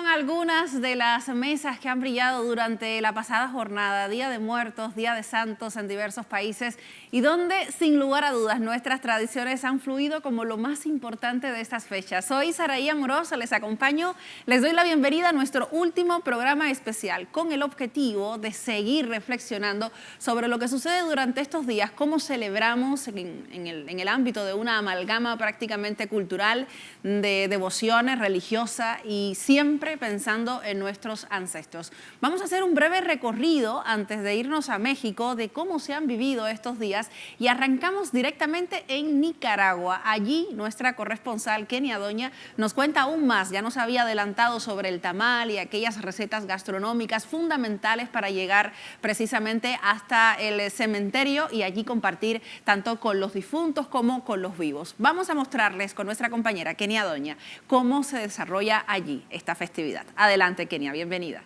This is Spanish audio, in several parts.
son algunas de las mesas que han brillado durante la pasada jornada, Día de Muertos, Día de Santos en diversos países y donde, sin lugar a dudas, nuestras tradiciones han fluido como lo más importante de estas fechas. Soy Saraí Amoroso, les acompaño, les doy la bienvenida a nuestro último programa especial con el objetivo de seguir reflexionando sobre lo que sucede durante estos días, cómo celebramos en el ámbito de una amalgama prácticamente cultural, de devociones religiosas y siempre pensando en nuestros ancestros. Vamos a hacer un breve recorrido antes de irnos a México de cómo se han vivido estos días y arrancamos directamente en Nicaragua. Allí nuestra corresponsal Kenia Doña nos cuenta aún más. Ya nos había adelantado sobre el tamal y aquellas recetas gastronómicas fundamentales para llegar precisamente hasta el cementerio y allí compartir tanto con los difuntos como con los vivos. Vamos a mostrarles con nuestra compañera Kenia Doña cómo se desarrolla allí esta festividad. Adelante, Kenia, bienvenida.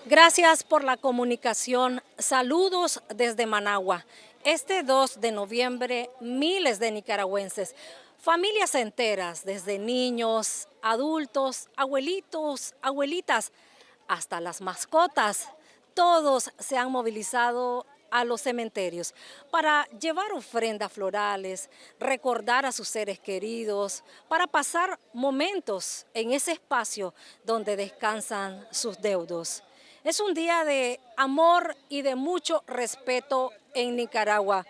Gracias por la comunicación. Saludos desde Managua. Este 2 de noviembre, miles de nicaragüenses, familias enteras, desde niños, adultos, abuelitos, abuelitas, hasta las mascotas, todos se han movilizado a los cementerios para llevar ofrendas florales, recordar a sus seres queridos, para pasar momentos en ese espacio donde descansan sus deudos. Es un día de amor y de mucho respeto en Nicaragua.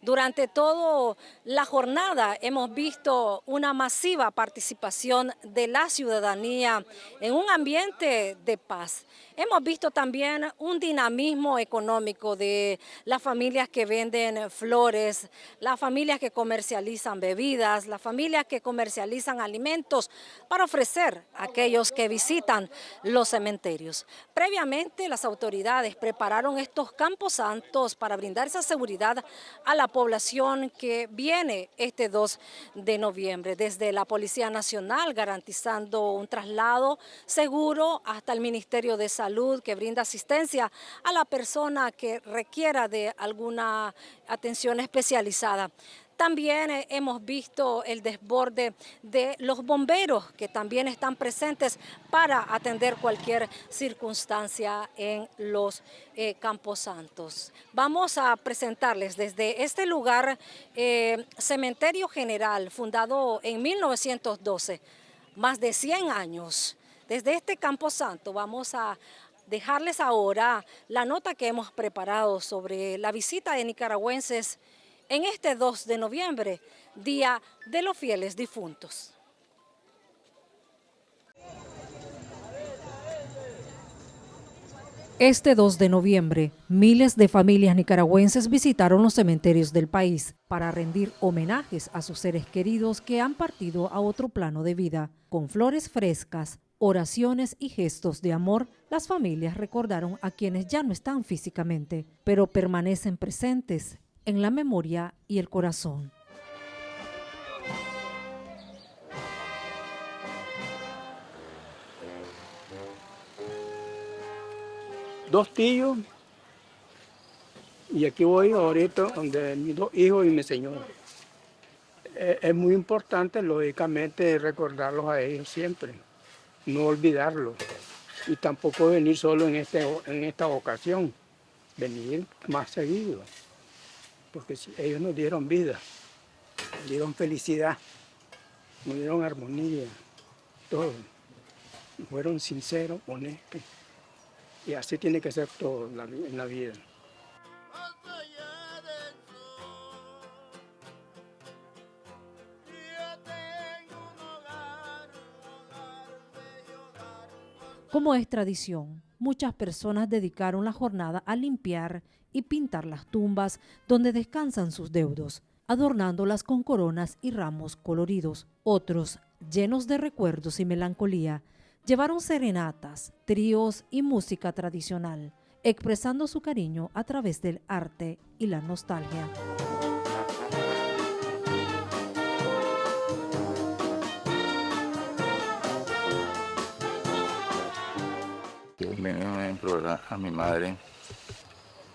Durante toda la jornada hemos visto una masiva participación de la ciudadanía en un ambiente de paz. Hemos visto también un dinamismo económico de las familias que venden flores, las familias que comercializan bebidas, las familias que comercializan alimentos para ofrecer a aquellos que visitan los cementerios. Previamente, las autoridades prepararon estos camposantos para brindar esa seguridad a la población que viene este 2 de noviembre, desde la Policía Nacional garantizando un traslado seguro hasta el Ministerio de Salud que brinda asistencia a la persona que requiera de alguna atención especializada. También hemos visto el desborde de los bomberos que también están presentes para atender cualquier circunstancia en los camposantos. Vamos a presentarles desde este lugar, Cementerio General, fundado en 1912, más de 100 años. Desde este camposanto vamos a dejarles ahora la nota que hemos preparado sobre la visita de nicaragüenses en este 2 de noviembre, Día de los Fieles Difuntos. Este 2 de noviembre, miles de familias nicaragüenses visitaron los cementerios del país para rendir homenajes a sus seres queridos que han partido a otro plano de vida. Con flores frescas, oraciones y gestos de amor, las familias recordaron a quienes ya no están físicamente, pero permanecen presentes en la memoria y el corazón. Dos tíos y aquí voy ahorita donde mis dos hijos y mi señora. Es muy importante, lógicamente, recordarlos a ellos siempre, no olvidarlos y tampoco venir solo en esta ocasión, venir más seguido, porque ellos nos dieron vida, nos dieron felicidad, nos dieron armonía, todo, fueron sinceros, honestos. Y así tiene que ser todo en la vida. Como es tradición, muchas personas dedicaron la jornada a limpiar y pintar las tumbas donde descansan sus deudos, adornándolas con coronas y ramos coloridos. Otros, llenos de recuerdos y melancolía, llevaron serenatas, tríos y música tradicional, expresando su cariño a través del arte y la nostalgia. Vengo a implorar a mi madre.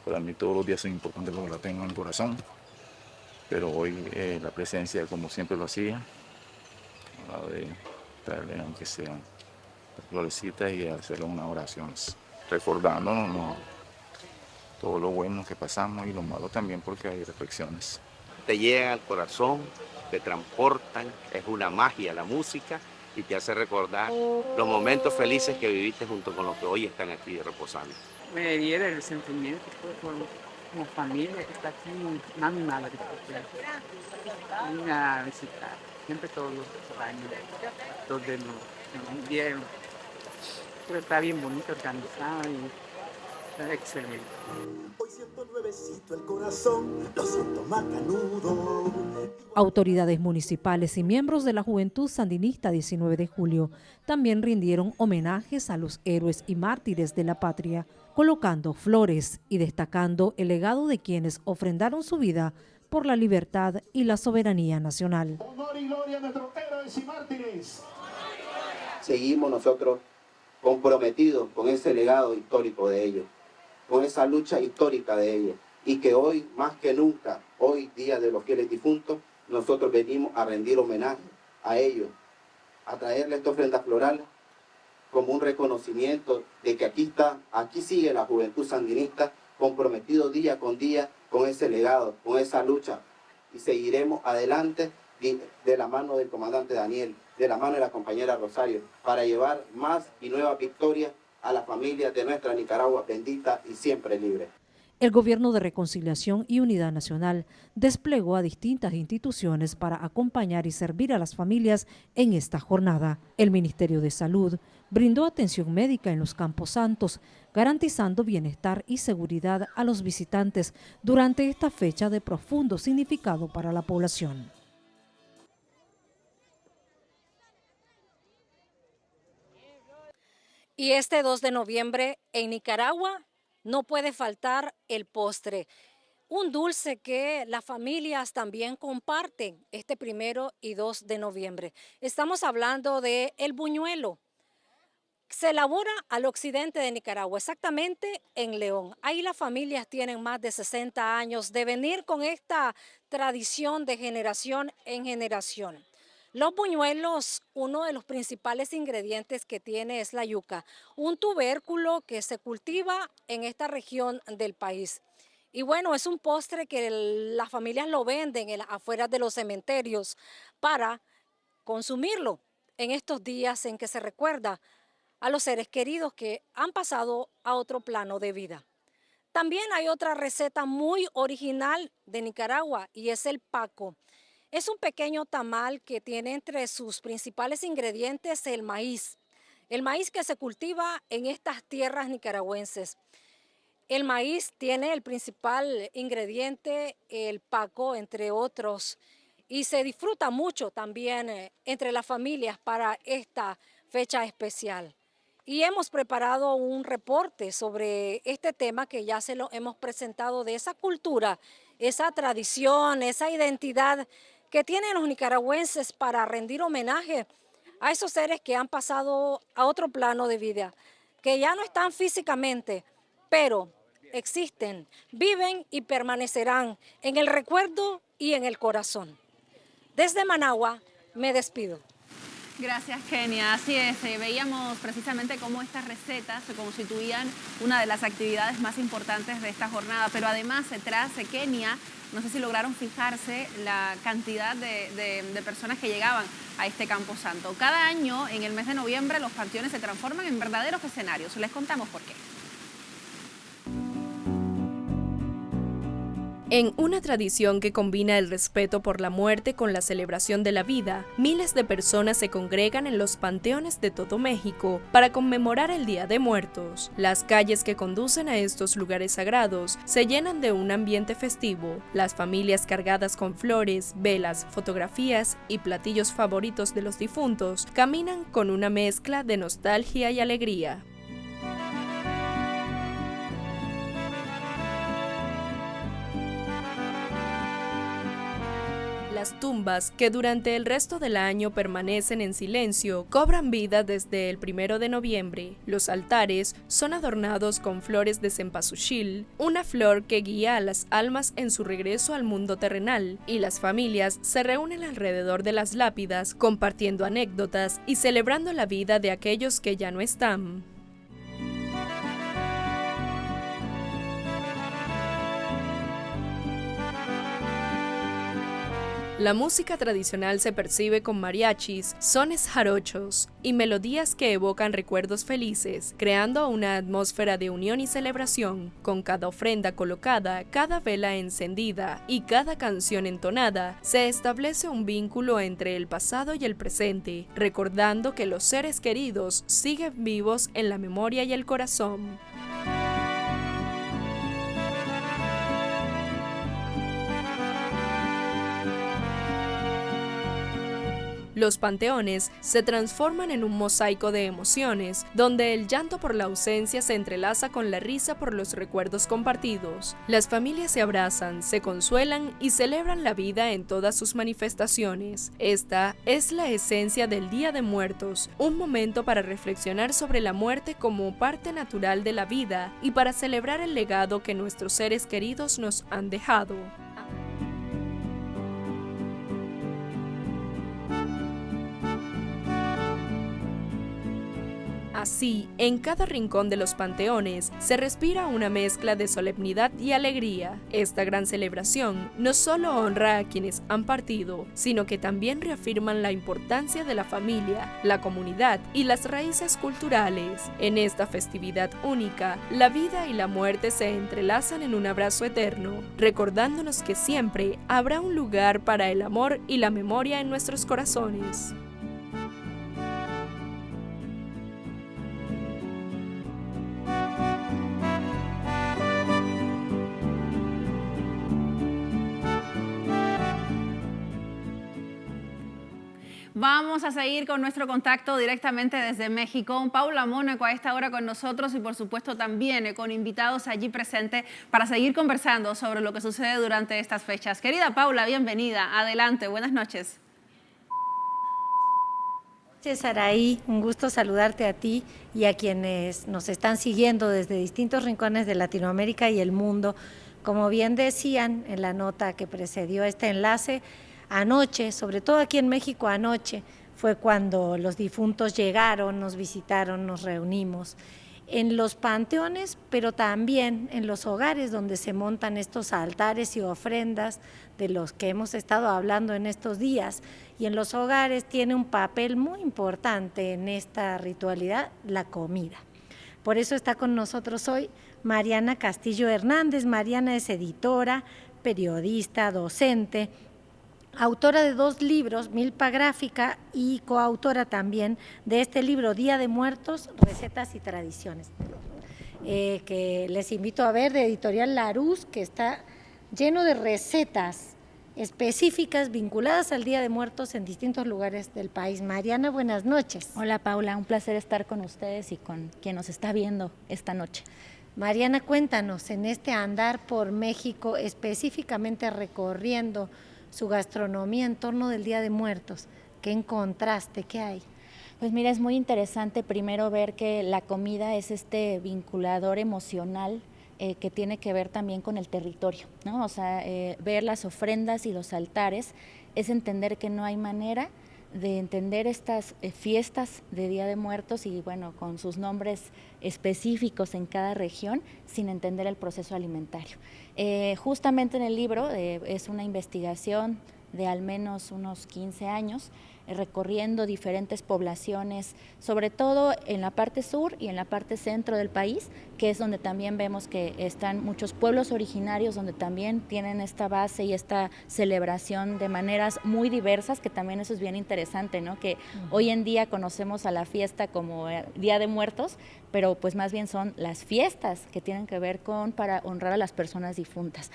Para mí todos los días son importantes porque la tengo en el corazón, pero hoy la presencia, como siempre lo hacía, a la de traerle aunque sean florecitas y hacerle unas oraciones, recordándonos, ¿no?, todo lo bueno que pasamos y lo malo también, porque hay reflexiones. Te llegan al corazón, te transportan, es una magia la música y te hace recordar los momentos felices que viviste junto con los que hoy están aquí reposando. Me diera el sentimiento como familia que está aquí, mami y madre, porque vine a visitar, siempre todos los años, donde nos dieron. Pero está bien bonito, organizado y está excelente. Hoy siento nuevecito el corazón, lo siento macanudo. Autoridades municipales y miembros de la Juventud Sandinista 19 de julio también rindieron homenajes a los héroes y mártires de la patria, colocando flores y destacando el legado de quienes ofrendaron su vida por la libertad y la soberanía nacional. Honor y gloria a nuestros héroes y mártires. Seguimos nosotros comprometidos con ese legado histórico de ellos, con esa lucha histórica de ellos, y que hoy, más que nunca, hoy día de los fieles difuntos, nosotros venimos a rendir homenaje a ellos, a traerles esta ofrenda floral como un reconocimiento de que aquí sigue la Juventud Sandinista comprometido día con día con ese legado, con esa lucha, y seguiremos adelante de la mano del comandante Daniel, de la mano de la compañera Rosario, para llevar más y nuevas victorias a las familias de nuestra Nicaragua bendita y siempre libre. El Gobierno de Reconciliación y Unidad Nacional desplegó a distintas instituciones para acompañar y servir a las familias en esta jornada. El Ministerio de Salud brindó atención médica en los Campos Santos, garantizando bienestar y seguridad a los visitantes durante esta fecha de profundo significado para la población. Y este 2 de noviembre en Nicaragua no puede faltar el postre, un dulce que las familias también comparten este 1 y 2 de noviembre. Estamos hablando de el buñuelo. Se elabora al occidente de Nicaragua, exactamente en León. Ahí las familias tienen más de 60 años de venir con esta tradición de generación en generación. Los buñuelos, uno de los principales ingredientes que tiene es la yuca, un tubérculo que se cultiva en esta región del país. Y bueno, es un postre que las familias lo venden afuera de los cementerios para consumirlo en estos días en que se recuerda a los seres queridos que han pasado a otro plano de vida. También hay otra receta muy original de Nicaragua y es el paco. Es un pequeño tamal que tiene entre sus principales ingredientes el maíz que se cultiva en estas tierras nicaragüenses. El maíz tiene el principal ingrediente, el paco, entre otros, y se disfruta mucho también entre las familias para esta fecha especial. Y hemos preparado un reporte sobre este tema que ya se lo hemos presentado, de esa cultura, esa tradición, esa identidad que tienen los nicaragüenses para rendir homenaje a esos seres que han pasado a otro plano de vida, que ya no están físicamente, pero existen, viven y permanecerán en el recuerdo y en el corazón. Desde Managua me despido. Gracias, Kenia. Así es, veíamos precisamente cómo estas recetas se constituían una de las actividades más importantes de esta jornada, pero además detrás de Kenia, no sé si lograron fijarse la cantidad de personas que llegaban a este Camposanto. Cada año, en el mes de noviembre, los panteones se transforman en verdaderos escenarios. Les contamos por qué. En una tradición que combina el respeto por la muerte con la celebración de la vida, miles de personas se congregan en los panteones de todo México para conmemorar el Día de Muertos. Las calles que conducen a estos lugares sagrados se llenan de un ambiente festivo. Las familias cargadas con flores, velas, fotografías y platillos favoritos de los difuntos caminan con una mezcla de nostalgia y alegría. Las tumbas, que durante el resto del año permanecen en silencio, cobran vida desde el 1 de noviembre. Los altares son adornados con flores de cempasúchil, una flor que guía a las almas en su regreso al mundo terrenal, y las familias se reúnen alrededor de las lápidas, compartiendo anécdotas y celebrando la vida de aquellos que ya no están. La música tradicional se percibe con mariachis, sones jarochos y melodías que evocan recuerdos felices, creando una atmósfera de unión y celebración. Con cada ofrenda colocada, cada vela encendida y cada canción entonada, se establece un vínculo entre el pasado y el presente, recordando que los seres queridos siguen vivos en la memoria y el corazón. Los panteones se transforman en un mosaico de emociones, donde el llanto por la ausencia se entrelaza con la risa por los recuerdos compartidos. Las familias se abrazan, se consuelan y celebran la vida en todas sus manifestaciones. Esta es la esencia del Día de Muertos, un momento para reflexionar sobre la muerte como parte natural de la vida y para celebrar el legado que nuestros seres queridos nos han dejado. Así, en cada rincón de los panteones se respira una mezcla de solemnidad y alegría. Esta gran celebración no solo honra a quienes han partido, sino que también reafirman la importancia de la familia, la comunidad y las raíces culturales. En esta festividad única, la vida y la muerte se entrelazan en un abrazo eterno, recordándonos que siempre habrá un lugar para el amor y la memoria en nuestros corazones. Vamos a seguir con nuestro contacto directamente desde México. Paula Mónaco a esta hora con nosotros y por supuesto también con invitados allí presentes para seguir conversando sobre lo que sucede durante estas fechas. Querida Paula, bienvenida. Adelante, buenas noches. Saraí, un gusto saludarte a ti y a quienes nos están siguiendo desde distintos rincones de Latinoamérica y el mundo. Como bien decían en la nota que precedió este enlace, anoche, sobre todo aquí en México anoche, fue cuando los difuntos llegaron, nos visitaron, nos reunimos en los panteones, pero también en los hogares donde se montan estos altares y ofrendas de los que hemos estado hablando en estos días. Y en los hogares tiene un papel muy importante en esta ritualidad, la comida. Por eso está con nosotros hoy Mariana Castillo Hernández. Mariana es editora, periodista, docente, autora de 2 libros, Milpa Gráfica, y coautora también de este libro, Día de Muertos, Recetas y Tradiciones, que les invito a ver, de Editorial Larousse, que está lleno de recetas específicas vinculadas al Día de Muertos en distintos lugares del país. Mariana, buenas noches. Hola Paula, un placer estar con ustedes y con quien nos está viendo esta noche. Mariana, cuéntanos, en este andar por México, específicamente recorriendo su gastronomía en torno del Día de Muertos, ¿qué encontraste? ¿Qué hay? Pues mira, es muy interesante primero ver que la comida es este vinculador emocional que tiene que ver también con el territorio, ¿no? O sea, ver las ofrendas y los altares es entender que no hay manera de entender estas fiestas de Día de Muertos y bueno, con sus nombres específicos en cada región, sin entender el proceso alimentario. Justamente en el libro es una investigación de al menos unos 15 años, recorriendo diferentes poblaciones, sobre todo en la parte sur y en la parte centro del país, que es donde también vemos que están muchos pueblos originarios, donde también tienen esta base y esta celebración de maneras muy diversas, que también eso es bien interesante, ¿no? Que hoy en día conocemos a la fiesta como Día de Muertos, pero pues más bien son las fiestas que tienen que ver con para honrar a las personas difuntas.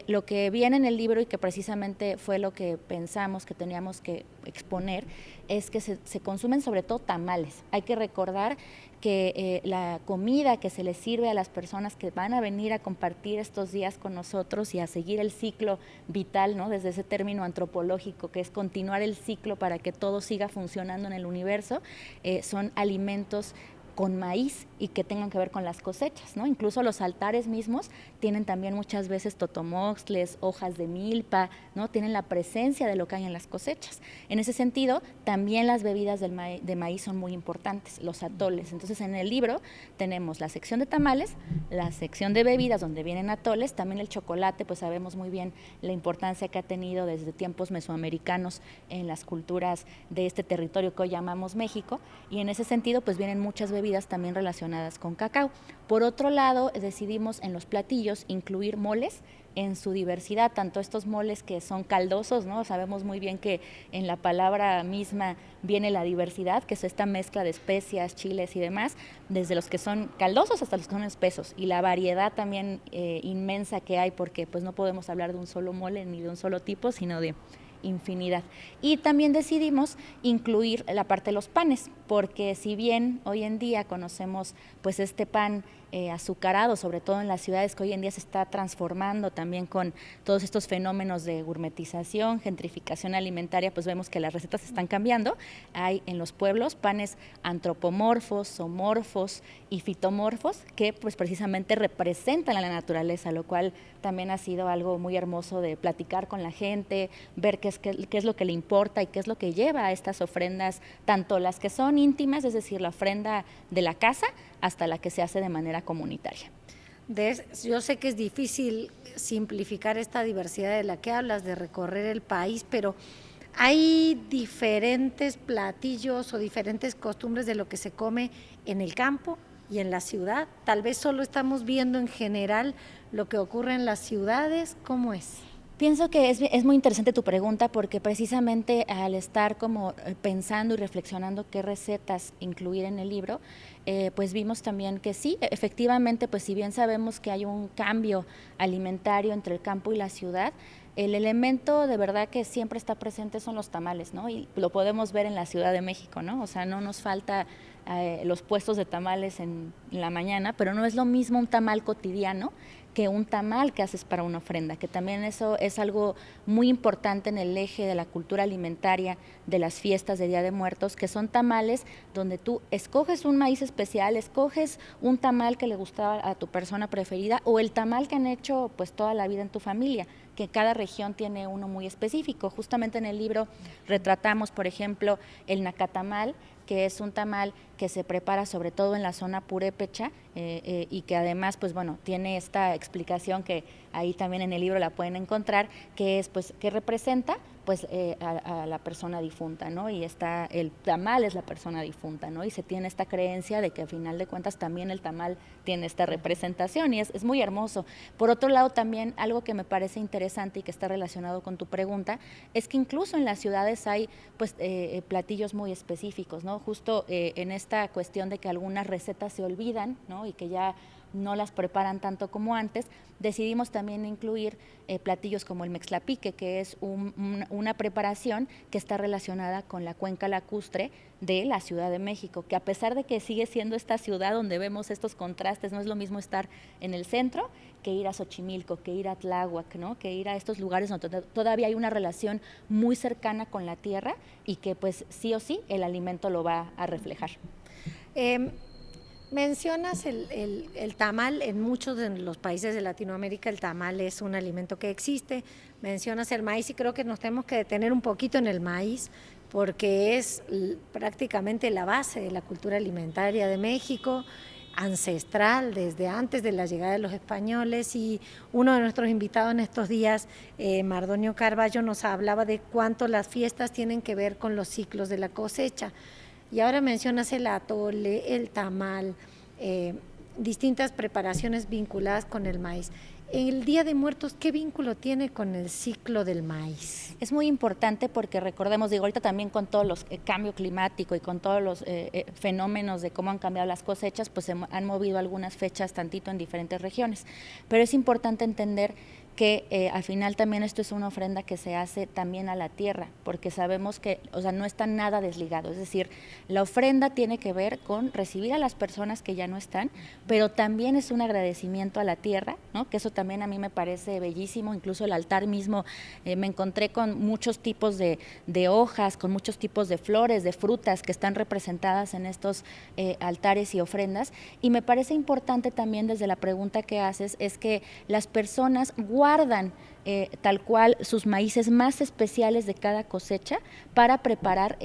Lo que viene en el libro y que precisamente fue lo que pensamos que teníamos que exponer es que se consumen sobre todo tamales. Hay que recordar que la comida que se les sirve a las personas que van a venir a compartir estos días con nosotros y a seguir el ciclo vital, ¿no? Desde ese término antropológico que es continuar el ciclo para que todo siga funcionando en el universo, son alimentos con maíz y que tengan que ver con las cosechas, ¿no? Incluso los altares mismos tienen también muchas veces totomoxtles, hojas de milpa, ¿no? Tienen la presencia de lo que hay en las cosechas. En ese sentido, también las bebidas de maíz son muy importantes, los atoles. Entonces, en el libro tenemos la sección de tamales, la sección de bebidas donde vienen atoles, también el chocolate, pues sabemos muy bien la importancia que ha tenido desde tiempos mesoamericanos en las culturas de este territorio que hoy llamamos México, y en ese sentido, pues vienen muchas bebidas también relacionadas con cacao. Por otro lado, decidimos en los platillos incluir moles en su diversidad, tanto estos moles que son caldosos, ¿no? Sabemos muy bien que en la palabra misma viene la diversidad, que es esta mezcla de especias, chiles y demás, desde los que son caldosos hasta los que son espesos, y la variedad también inmensa que hay, porque pues no podemos hablar de un solo mole ni de un solo tipo, sino de infinidad. Y también decidimos incluir la parte de los panes, porque si bien hoy en día conocemos pues este pan azucarado, sobre todo en las ciudades, que hoy en día se está transformando también con todos estos fenómenos de gourmetización, gentrificación alimentaria, pues vemos que las recetas están cambiando. Hay en los pueblos panes antropomorfos, zoomorfos y fitomorfos que pues precisamente representan a la naturaleza, lo cual también ha sido algo muy hermoso de platicar con la gente, ver qué es lo que le importa y qué es lo que lleva a estas ofrendas, tanto las que son íntimas, es decir, la ofrenda de la casa, hasta la que se hace de manera comunitaria. Yo sé que es difícil simplificar esta diversidad de la que hablas, de recorrer el país, pero hay diferentes platillos o diferentes costumbres de lo que se come en el campo y en la ciudad. Tal vez solo estamos viendo en general lo que ocurre en las ciudades. ¿Cómo es? Pienso que es muy interesante tu pregunta, porque precisamente al estar como pensando y reflexionando qué recetas incluir en el libro, pues vimos también que sí, efectivamente, pues si bien sabemos que hay un cambio alimentario entre el campo y la ciudad, el elemento de verdad que siempre está presente son los tamales, ¿no? Y lo podemos ver en la Ciudad de México, ¿no? O sea, no nos falta los puestos de tamales en la mañana, pero no es lo mismo un tamal cotidiano que un tamal que haces para una ofrenda, que también eso es algo muy importante en el eje de la cultura alimentaria de las fiestas de Día de Muertos, que son tamales donde tú escoges un maíz especial, escoges un tamal que le gustaba a tu persona preferida o el tamal que han hecho pues toda la vida en tu familia, que cada región tiene uno muy específico. Justamente en el libro retratamos, por ejemplo, el nacatamal, que es un tamal que se prepara sobre todo en la zona purépecha y que además, pues bueno, tiene esta explicación que ahí también en el libro la pueden encontrar, que es, pues, que representa pues a la persona difunta, ¿no? Y el tamal es la persona difunta, ¿no? Y se tiene esta creencia de que al final de cuentas también el tamal tiene esta representación y es muy hermoso. Por otro lado, también algo que me parece interesante y que está relacionado con tu pregunta es que incluso en las ciudades hay pues platillos muy específicos, ¿no? Justo en esta cuestión de que algunas recetas se olvidan, ¿no? Y que ya no las preparan tanto como antes, decidimos también incluir platillos como el mextlapique, que es una preparación que está relacionada con la cuenca lacustre de la Ciudad de México, que a pesar de que sigue siendo esta ciudad donde vemos estos contrastes, no es lo mismo estar en el centro que ir a Xochimilco, que ir a Tláhuac, ¿no? Que ir a estos lugares donde todavía hay una relación muy cercana con la tierra y que pues sí o sí el alimento lo va a reflejar. Mencionas el tamal. En muchos de los países de Latinoamérica el tamal es un alimento que existe. Mencionas el maíz y creo que nos tenemos que detener un poquito en el maíz porque es prácticamente la base de la cultura alimentaria de México, ancestral desde antes de la llegada de los españoles, y uno de nuestros invitados en estos días, Mardonio Carballo, nos hablaba de cuánto las fiestas tienen que ver con los ciclos de la cosecha. Y ahora mencionas el atole, el tamal, distintas preparaciones vinculadas con el maíz. El Día de Muertos, ¿qué vínculo tiene con el ciclo del maíz? Es muy importante porque recordemos, digo, ahorita también con todos los cambio climático y con todos los fenómenos de cómo han cambiado las cosechas, pues han movido algunas fechas tantito en diferentes regiones. Pero es importante entender que al final también esto es una ofrenda que se hace también a la tierra, porque sabemos que, o sea, no está nada desligado, es decir, la ofrenda tiene que ver con recibir a las personas que ya no están, pero también es un agradecimiento a la tierra, ¿no? Que eso también a mí me parece bellísimo, incluso el altar mismo, me encontré con muchos tipos de hojas, con muchos tipos de flores, de frutas que están representadas en estos altares y ofrendas, y me parece importante también desde la pregunta que haces, es que las personas guardan tal cual sus maíces más especiales de cada cosecha para preparar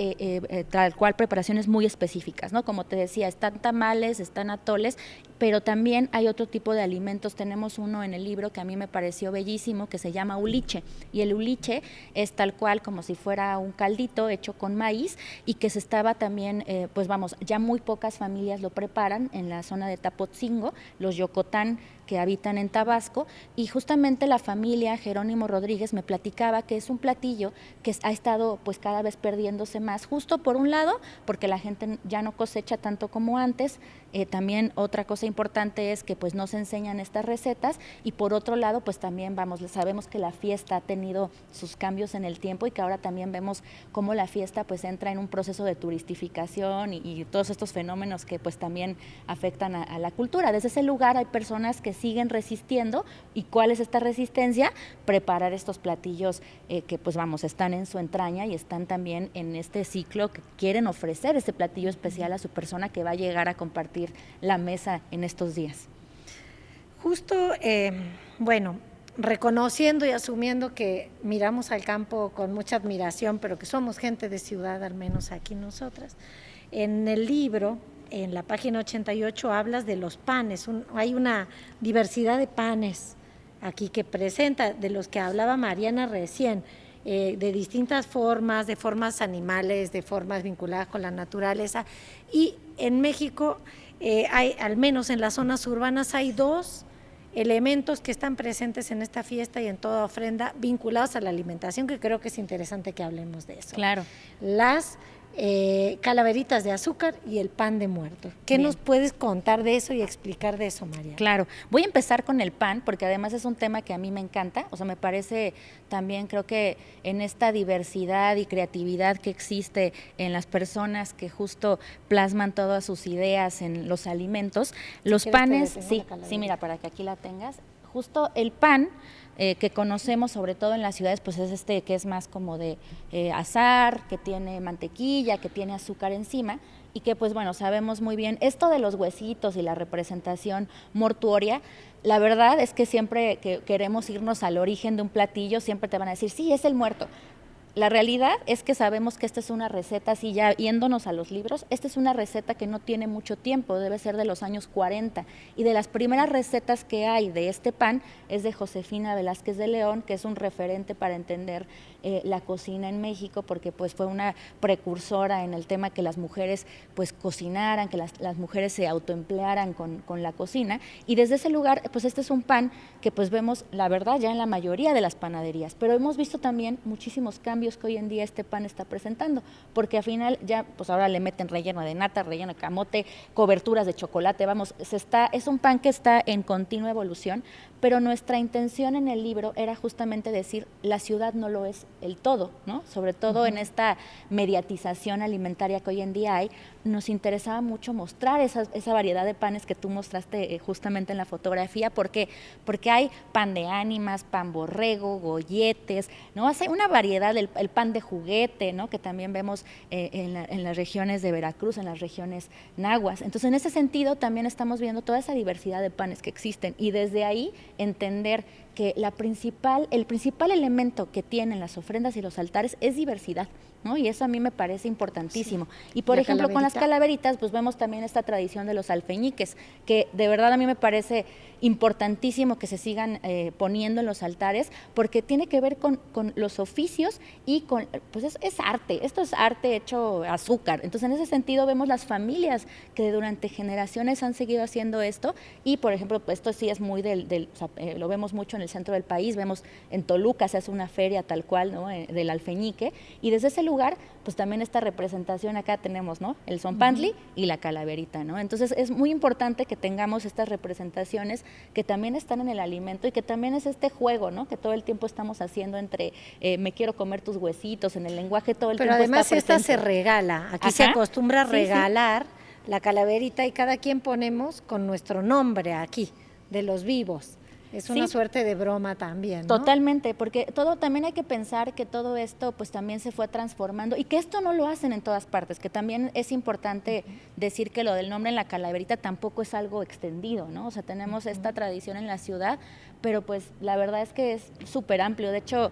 tal cual preparaciones muy específicas, ¿no? Como te decía, están tamales, están atoles, pero también hay otro tipo de alimentos. Tenemos uno en el libro que a mí me pareció bellísimo, que se llama uliche, y el uliche es tal cual como si fuera un caldito hecho con maíz y que se estaba también, pues vamos, ya muy pocas familias lo preparan en la zona de Tapotzingo, los Yocotán, que habitan en Tabasco, y justamente la familia Jerónimo Rodríguez me platicaba que es un platillo que ha estado pues cada vez perdiéndose más, justo por un lado, porque la gente ya no cosecha tanto como antes, también otra cosa importante es que pues no se enseñan estas recetas, y por otro lado pues también sabemos que la fiesta ha tenido sus cambios en el tiempo y que ahora también vemos cómo la fiesta pues entra en un proceso de turistificación y todos estos fenómenos que pues también afectan a la cultura. Desde ese lugar hay personas que siguen resistiendo. ¿Y cuál es esta resistencia? Preparar estos platillos que pues vamos, están en su entraña y están también en este ciclo, que quieren ofrecer ese platillo especial a su persona que va a llegar a compartir la mesa en estos días. Justo, bueno, reconociendo y asumiendo que miramos al campo con mucha admiración, pero que somos gente de ciudad, al menos aquí nosotras, en el libro, en la página 88 hablas de los panes, hay una diversidad de panes aquí que presenta, de los que hablaba Mariana recién, de distintas formas, de formas animales, de formas vinculadas con la naturaleza, y en México hay, al menos en las zonas urbanas, hay dos elementos que están presentes en esta fiesta y en toda ofrenda vinculados a la alimentación, que creo que es interesante que hablemos de eso. Claro. Las calaveritas de azúcar y el pan de muerto. ¿Qué nos puedes contar de eso y explicar de eso, María? Claro, voy a empezar con el pan, porque además es un tema que a mí me encanta, o sea, me parece también, creo que en esta diversidad y creatividad que existe en las personas que justo plasman todas sus ideas en los alimentos, los panes, sí, mira, para que aquí la tengas, justo el pan que conocemos sobre todo en las ciudades, pues es este que es más como de azar, que tiene mantequilla, que tiene azúcar encima, y que pues bueno, sabemos muy bien, esto de los huesitos y la representación mortuoria, la verdad es que siempre que queremos irnos al origen de un platillo, siempre te van a decir, sí, es el muerto. La realidad es que sabemos que esta es una receta, así ya yéndonos a los libros, esta es una receta que no tiene mucho tiempo, debe ser de los años 40, y de las primeras recetas que hay de este pan es de Josefina Velázquez de León, que es un referente para entender la cocina en México, porque pues fue una precursora en el tema que las mujeres pues cocinaran, que las mujeres se autoemplearan con la cocina, y desde ese lugar pues este es un pan que pues vemos, la verdad, ya en la mayoría de las panaderías, pero hemos visto también muchísimos cambios que hoy en día este pan está presentando, porque al final ya pues ahora le meten relleno de nata, relleno de camote, coberturas de chocolate, vamos, es un pan que está en continua evolución, pero nuestra intención en el libro era justamente decir, la ciudad no lo es el todo, ¿no? Sobre todo en esta mediatización alimentaria que hoy en día hay, nos interesaba mucho mostrar esa variedad de panes que tú mostraste justamente en la fotografía, porque hay pan de ánimas, pan borrego, golletes, ¿no? Hace una variedad, el pan de juguete, ¿no? Que también vemos en las regiones de Veracruz, en las regiones nahuas. Entonces, en ese sentido, también estamos viendo toda esa diversidad de panes que existen, y desde ahí entender que el principal elemento que tienen las ofrendas y los altares es diversidad, ¿no? Y eso a mí me parece importantísimo. Sí. Y por ejemplo, con las calaveritas, pues vemos también esta tradición de los alfeñiques, que de verdad a mí me parece importantísimo que se sigan poniendo en los altares, porque tiene que ver con los oficios y con, pues es arte, esto es arte hecho azúcar. Entonces, en ese sentido vemos las familias que durante generaciones han seguido haciendo esto, y por ejemplo, pues esto sí es muy o sea, lo vemos mucho en el centro del país, vemos en Toluca se hace una feria tal cual, ¿no? Del alfeñique, y desde ese lugar, pues también esta representación acá tenemos, ¿no? El zompantli y la calaverita, ¿no? Entonces es muy importante que tengamos estas representaciones que también están en el alimento y que también es este juego, ¿no? Que todo el tiempo estamos haciendo entre me quiero comer tus huesitos, en el lenguaje todo el tiempo está presente. Pero además esta se regala, aquí se acostumbra a regalar la calaverita y cada quien ponemos con nuestro nombre aquí, de los vivos. Es una suerte de broma también, ¿no? Totalmente, porque también hay que pensar que todo esto pues también se fue transformando y que esto no lo hacen en todas partes, que también es importante decir que lo del nombre en la calaverita tampoco es algo extendido, ¿no? O sea, tenemos esta tradición en la ciudad, pero pues la verdad es que es súper amplio. De hecho,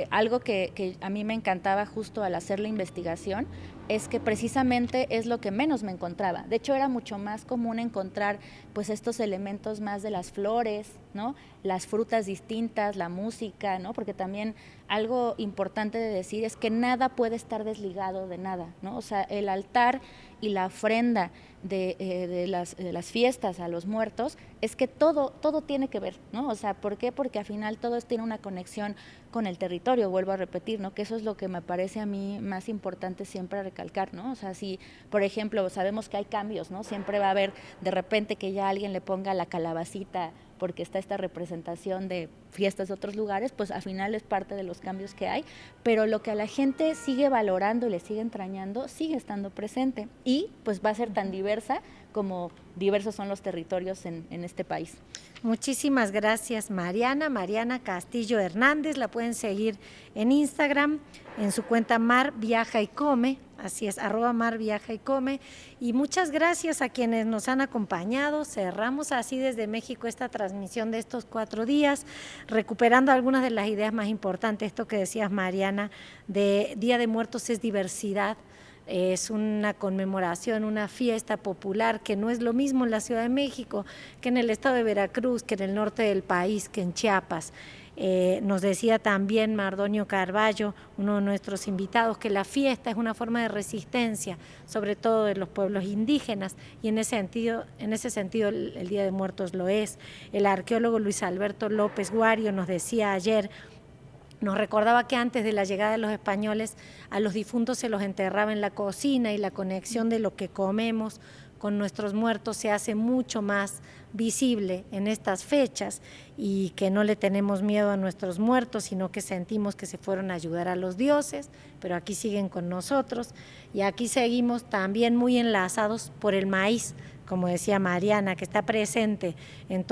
algo que a mí me encantaba justo al hacer la investigación es que precisamente es lo que menos me encontraba. De hecho, era mucho más común encontrar pues estos elementos más de las flores, ¿no? Las frutas distintas, la música, ¿no? Porque también algo importante de decir es que nada puede estar desligado de nada, ¿no? O sea, el altar y la ofrenda de las fiestas a los muertos es que todo tiene que ver, ¿no? O sea, ¿por qué? Porque al final todo tiene una conexión con el territorio, vuelvo a repetir, ¿no? Que eso es lo que me parece a mí más importante siempre recalcar, ¿no? O sea, si, por ejemplo, sabemos que hay cambios, ¿no? Siempre va a haber de repente que ya alguien le ponga la calabacita porque está esta representación de fiestas de otros lugares, pues al final es parte de los cambios que hay, pero lo que a la gente sigue valorando y le sigue entrañando, sigue estando presente y pues va a ser tan diversa como diversos son los territorios en este país. Muchísimas gracias, Mariana Castillo Hernández, la pueden seguir en Instagram, en su cuenta Mar Viaja y Come, así es, @Mar Viaja y Come, y muchas gracias a quienes nos han acompañado. Cerramos así desde México esta transmisión de estos 4 días, recuperando algunas de las ideas más importantes, esto que decías, Mariana, de Día de Muertos es diversidad. Es una conmemoración, una fiesta popular que no es lo mismo en la Ciudad de México que en el estado de Veracruz, que en el norte del país, que en Chiapas. Nos decía también Mardonio Carballo, uno de nuestros invitados, que la fiesta es una forma de resistencia, sobre todo de los pueblos indígenas, y en ese sentido el Día de Muertos lo es. El arqueólogo Luis Alberto López Guario nos decía ayer, nos recordaba que antes de la llegada de los españoles a los difuntos se los enterraba en la cocina, y la conexión de lo que comemos con nuestros muertos se hace mucho más visible en estas fechas, y que no le tenemos miedo a nuestros muertos, sino que sentimos que se fueron a ayudar a los dioses, pero aquí siguen con nosotros, y aquí seguimos también muy enlazados por el maíz, como decía Mariana, que está presente en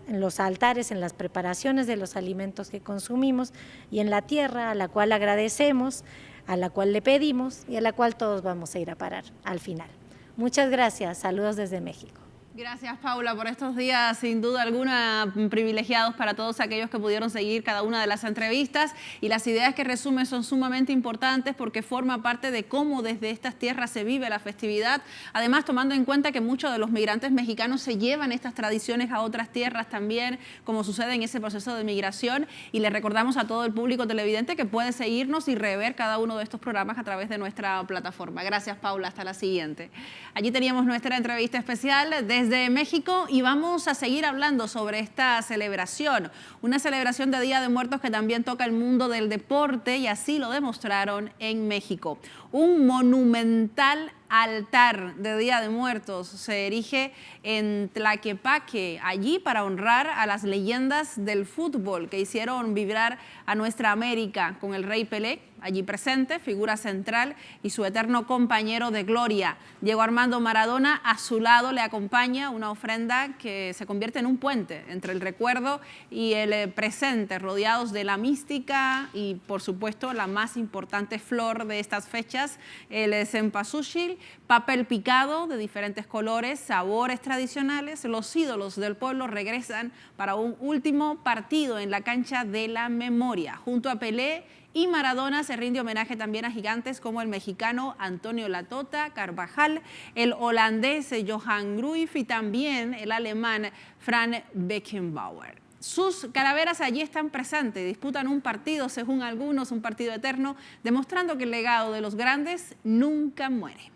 en los altares, en las preparaciones de los alimentos que consumimos, y en la tierra a la cual agradecemos, a la cual le pedimos y a la cual todos vamos a ir a parar al final. Muchas gracias, saludos desde México. Gracias, Paula, por estos días, sin duda alguna, privilegiados para todos aquellos que pudieron seguir cada una de las entrevistas, y las ideas que resume son sumamente importantes porque forma parte de cómo desde estas tierras se vive la festividad, además tomando en cuenta que muchos de los migrantes mexicanos se llevan estas tradiciones a otras tierras también, como sucede en ese proceso de migración, y le recordamos a todo el público televidente que puede seguirnos y rever cada uno de estos programas a través de nuestra plataforma. Gracias, Paula, hasta la siguiente. Allí teníamos nuestra entrevista especial desde México, y vamos a seguir hablando sobre esta celebración, una celebración de Día de Muertos que también toca el mundo del deporte, y así lo demostraron en México. Un monumental altar de Día de Muertos se erige en Tlaquepaque, allí para honrar a las leyendas del fútbol que hicieron vibrar a nuestra América, con el Rey Pelé, Allí presente, figura central y su eterno compañero de gloria. Diego Armando Maradona, a su lado le acompaña una ofrenda que se convierte en un puente entre el recuerdo y el presente, rodeados de la mística y, por supuesto, la más importante flor de estas fechas, el cempasúchil, papel picado de diferentes colores, sabores tradicionales. Los ídolos del pueblo regresan para un último partido en la cancha de la memoria. Junto a Pelé y Maradona se rinde homenaje también a gigantes como el mexicano Antonio Latota Carvajal, el holandés Johan Cruyff y también el alemán Franz Beckenbauer. Sus calaveras allí están presentes, disputan un partido, según algunos, un partido eterno, demostrando que el legado de los grandes nunca muere.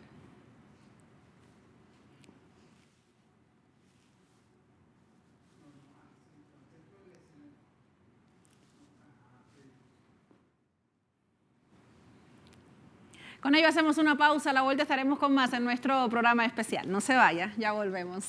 Con ello hacemos una pausa, a la vuelta estaremos con más en nuestro programa especial. No se vaya, ya volvemos.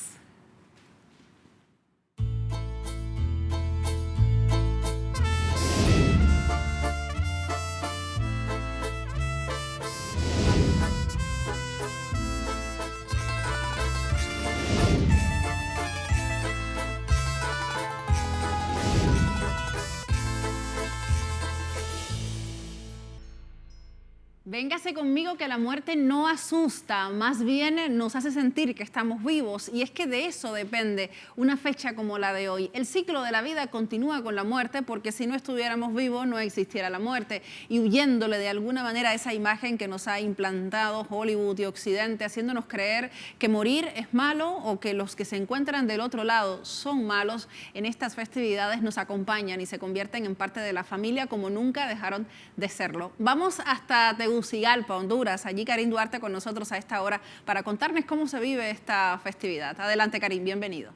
Véngase conmigo que la muerte no asusta, más bien nos hace sentir que estamos vivos, y es que de eso depende una fecha como la de hoy. El ciclo de la vida continúa con la muerte, porque si no estuviéramos vivos no existiera la muerte, y huyéndole de alguna manera a esa imagen que nos ha implantado Hollywood y Occidente, haciéndonos creer que morir es malo o que los que se encuentran del otro lado son malos, en estas festividades nos acompañan y se convierten en parte de la familia como nunca dejaron de serlo. Vamos hasta Tegucigalpa, Honduras. Allí Karim Duarte con nosotros a esta hora para contarnos cómo se vive esta festividad. Adelante, Karim, bienvenido.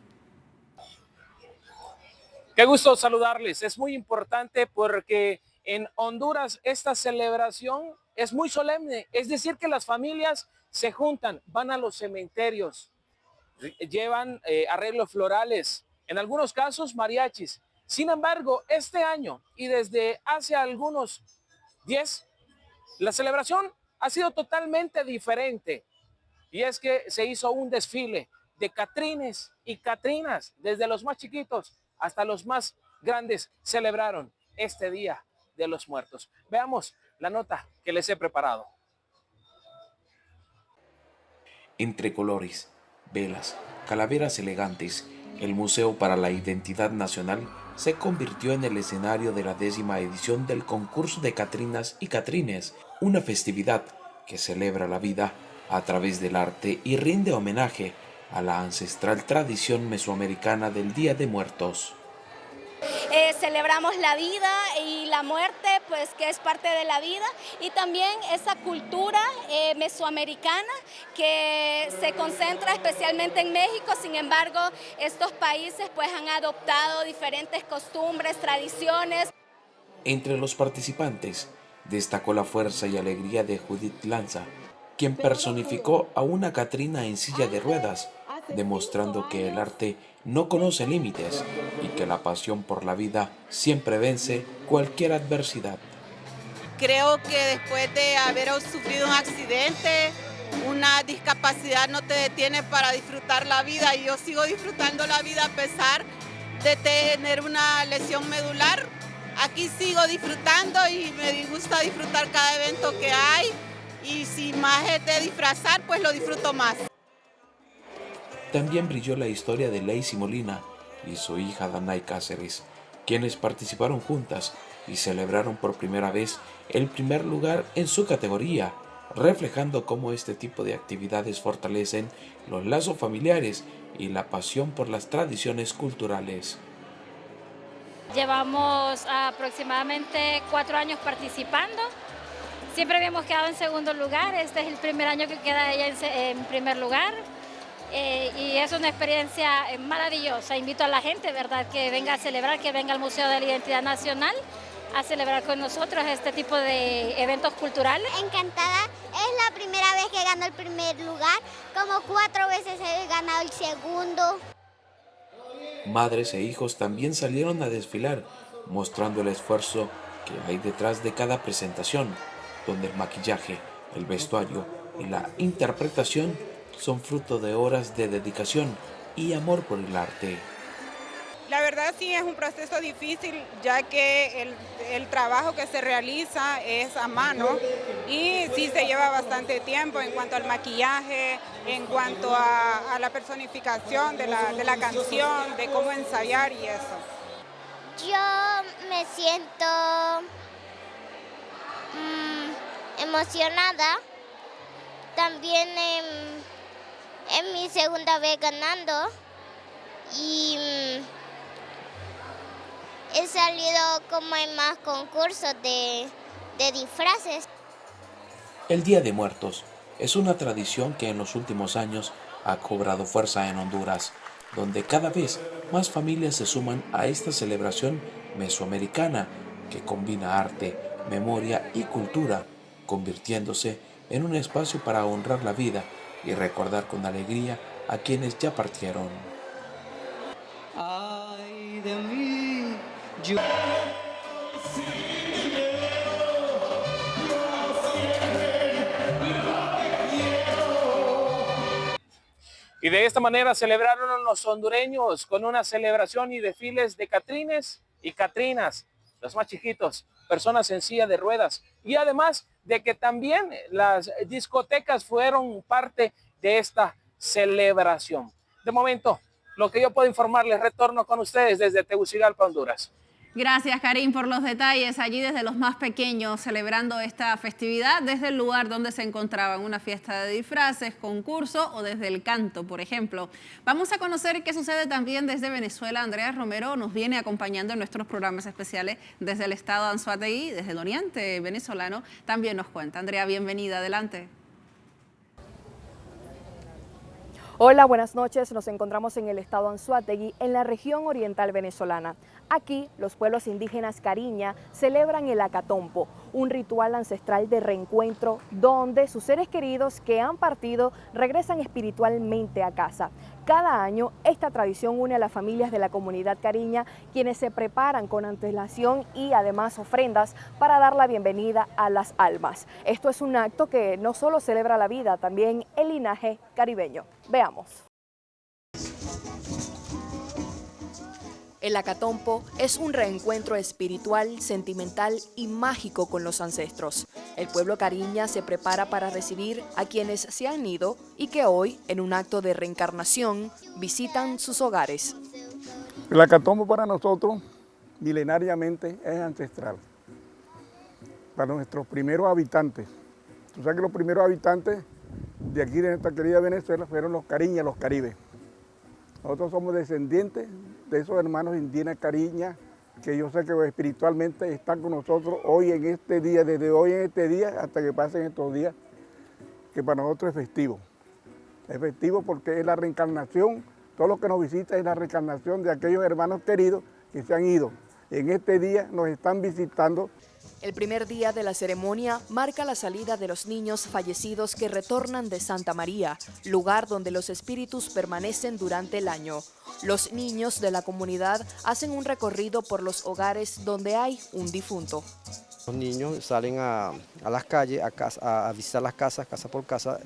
Qué gusto saludarles. Es muy importante porque en Honduras esta celebración es muy solemne. Es decir, que las familias se juntan, van a los cementerios, llevan arreglos florales, en algunos casos mariachis. Sin embargo, este año y desde hace algunos 10, la celebración ha sido totalmente diferente, y es que se hizo un desfile de catrines y catrinas, desde los más chiquitos hasta los más grandes celebraron este Día de los Muertos. Veamos la nota que les he preparado. Entre colores, velas, calaveras elegantes, el Museo para la Identidad Nacional se convirtió en el escenario de la 10ª edición del concurso de Catrinas y Catrines, una festividad que celebra la vida a través del arte y rinde homenaje a la ancestral tradición mesoamericana del Día de Muertos. Celebramos la vida y la muerte, pues que es parte de la vida, y también esa cultura mesoamericana que se concentra especialmente en México. Sin embargo, estos países pues han adoptado diferentes costumbres, tradiciones. Entre los participantes destacó la fuerza y alegría de Judith Lanza, quien personificó a una Catrina en silla de ruedas, demostrando que el arte no conoce límites y que la pasión por la vida siempre vence cualquier adversidad. Creo que después de haber sufrido un accidente, una discapacidad no te detiene para disfrutar la vida, y yo sigo disfrutando la vida a pesar de tener una lesión medular. Aquí sigo disfrutando y me gusta disfrutar cada evento que hay, y si más es de disfrazar, pues lo disfruto más. También brilló la historia de Lacey Molina y su hija Danay Cáceres, quienes participaron juntas y celebraron por primera vez el primer lugar en su categoría, reflejando cómo este tipo de actividades fortalecen los lazos familiares y la pasión por las tradiciones culturales. Llevamos aproximadamente 4 años participando. Siempre habíamos quedado en segundo lugar. Este es el primer año que queda ella en primer lugar. Y es una experiencia maravillosa. Invito a la gente, ¿verdad?, que venga a celebrar, que venga al Museo de la Identidad Nacional a celebrar con nosotros este tipo de eventos culturales. Encantada, es la primera vez que gano el primer lugar, como 4 veces he ganado el segundo. Madres e hijos también salieron a desfilar, mostrando el esfuerzo que hay detrás de cada presentación, donde el maquillaje, el vestuario y la interpretación son fruto de horas de dedicación y amor por el arte. La verdad sí es un proceso difícil, ya que el trabajo que se realiza es a mano y sí se lleva bastante tiempo en cuanto al maquillaje, en cuanto a la personificación de la canción, de cómo ensayar y eso. Yo me siento emocionada. También en mi segunda vez ganando y he salido como en más concursos de disfraces. El Día de Muertos es una tradición que en los últimos años ha cobrado fuerza en Honduras, donde cada vez más familias se suman a esta celebración mesoamericana que combina arte, memoria y cultura, convirtiéndose en un espacio para honrar la vida y recordar con alegría a quienes ya partieron. Ay de mí, yo... Y de esta manera celebraron los hondureños con una celebración y desfiles de catrines y catrinas, los más chiquitos, personas en silla de ruedas. Y además de que también las discotecas fueron parte de esta celebración. De momento, lo que yo puedo informarles, retorno con ustedes desde Tegucigalpa, Honduras. Gracias, Karim, por los detalles. Allí desde los más pequeños celebrando esta festividad, desde el lugar donde se encontraban, una fiesta de disfraces, concurso o desde el canto, por ejemplo. Vamos a conocer qué sucede también desde Venezuela. Andrea Romero nos viene acompañando en nuestros programas especiales desde el estado de Anzoátegui, desde el oriente venezolano. También nos cuenta. Andrea, bienvenida. Adelante. Hola, buenas noches. Nos encontramos en el estado Anzoátegui, en la región oriental venezolana. Aquí, los pueblos indígenas Cariña celebran el Acatompo, un ritual ancestral de reencuentro donde sus seres queridos que han partido regresan espiritualmente a casa. Cada año, esta tradición une a las familias de la comunidad Cariña, quienes se preparan con antelación y además ofrendas para dar la bienvenida a las almas. Esto es un acto que no solo celebra la vida, también el linaje caribeño. Veamos. El Acatompo es un reencuentro espiritual, sentimental y mágico con los ancestros. El pueblo Cariña se prepara para recibir a quienes se han ido y que hoy, en un acto de reencarnación, visitan sus hogares. El Acatompo para nosotros, milenariamente, es ancestral. Para nuestros primeros habitantes. Tú sabes que los primeros habitantes de aquí, de nuestra querida Venezuela, fueron los Cariñas, los caribes. Nosotros somos descendientes de esos hermanos indígenas Cariña, que yo sé que espiritualmente están con nosotros hoy en este día, desde hoy en este día hasta que pasen estos días, que para nosotros es festivo. Es festivo porque es la reencarnación, todo lo que nos visita es la reencarnación de aquellos hermanos queridos que se han ido. En este día nos están visitando. El primer día de la ceremonia marca la salida de los niños fallecidos que retornan de Santa María, lugar donde los espíritus permanecen durante el año. Los niños de la comunidad hacen un recorrido por los hogares donde hay un difunto. Los niños salen a las calles, a visitar las casas, casa por casa,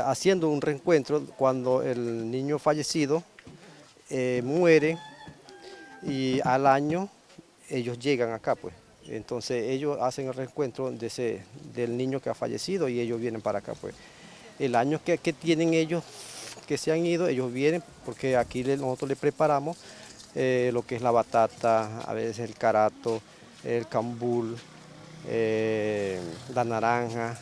haciendo un reencuentro cuando el niño fallecido muere y al año ellos llegan acá, pues. Entonces ellos hacen el reencuentro del niño que ha fallecido y ellos vienen para acá, pues. El año que tienen ellos, que se han ido, ellos vienen porque aquí nosotros les preparamos lo que es la batata, a veces el carato, el cambul, la naranja,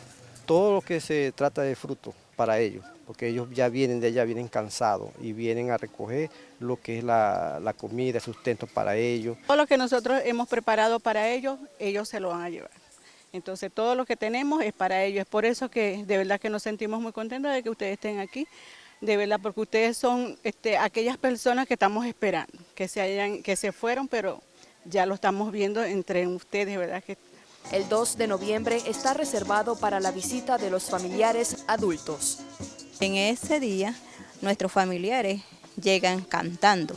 todo lo que se trata de fruto para ellos, porque ellos ya vienen de allá, vienen cansados y vienen a recoger lo que es la comida, el sustento para ellos. Todo lo que nosotros hemos preparado para ellos, ellos se lo van a llevar. Entonces todo lo que tenemos es para ellos. Es por eso que de verdad que nos sentimos muy contentos de que ustedes estén aquí, de verdad, porque ustedes son aquellas personas que estamos esperando, que se fueron, pero ya lo estamos viendo entre ustedes, ¿verdad? El 2 de noviembre está reservado para la visita de los familiares adultos. En ese día, nuestros familiares llegan cantando.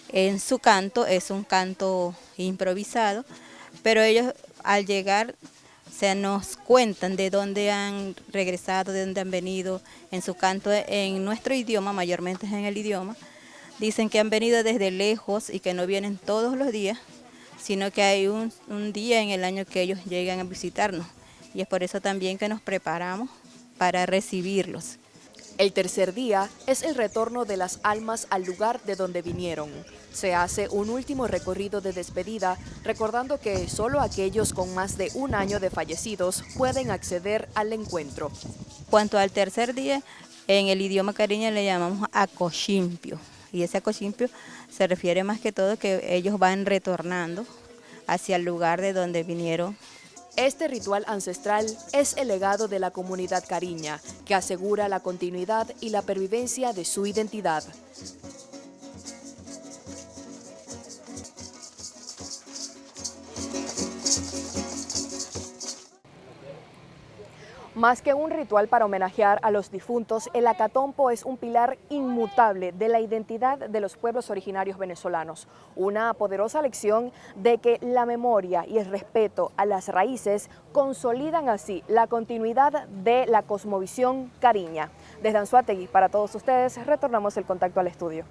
En su canto es un canto improvisado, pero ellos al llegar nos cuentan de dónde han regresado, de dónde han venido, en su canto en nuestro idioma, mayormente es en el idioma. Dicen que han venido desde lejos y que no vienen todos los días, sino que hay un día en el año que ellos llegan a visitarnos. Y es por eso también que nos preparamos para recibirlos. El tercer día es el retorno de las almas al lugar de donde vinieron. Se hace un último recorrido de despedida, recordando que solo aquellos con más de un año de fallecidos pueden acceder al encuentro. Cuanto al tercer día, en el idioma cariño le llamamos acochimpio. Y ese acochimpio se refiere más que todo que ellos van retornando hacia el lugar de donde vinieron. Este ritual ancestral es el legado de la comunidad cariña, que asegura la continuidad y la pervivencia de su identidad. Más que un ritual para homenajear a los difuntos, el acatompo es un pilar inmutable de la identidad de los pueblos originarios venezolanos. Una poderosa lección de que la memoria y el respeto a las raíces consolidan así la continuidad de la cosmovisión cariña. Desde Anzoátegui, para todos ustedes, retornamos el contacto al estudio.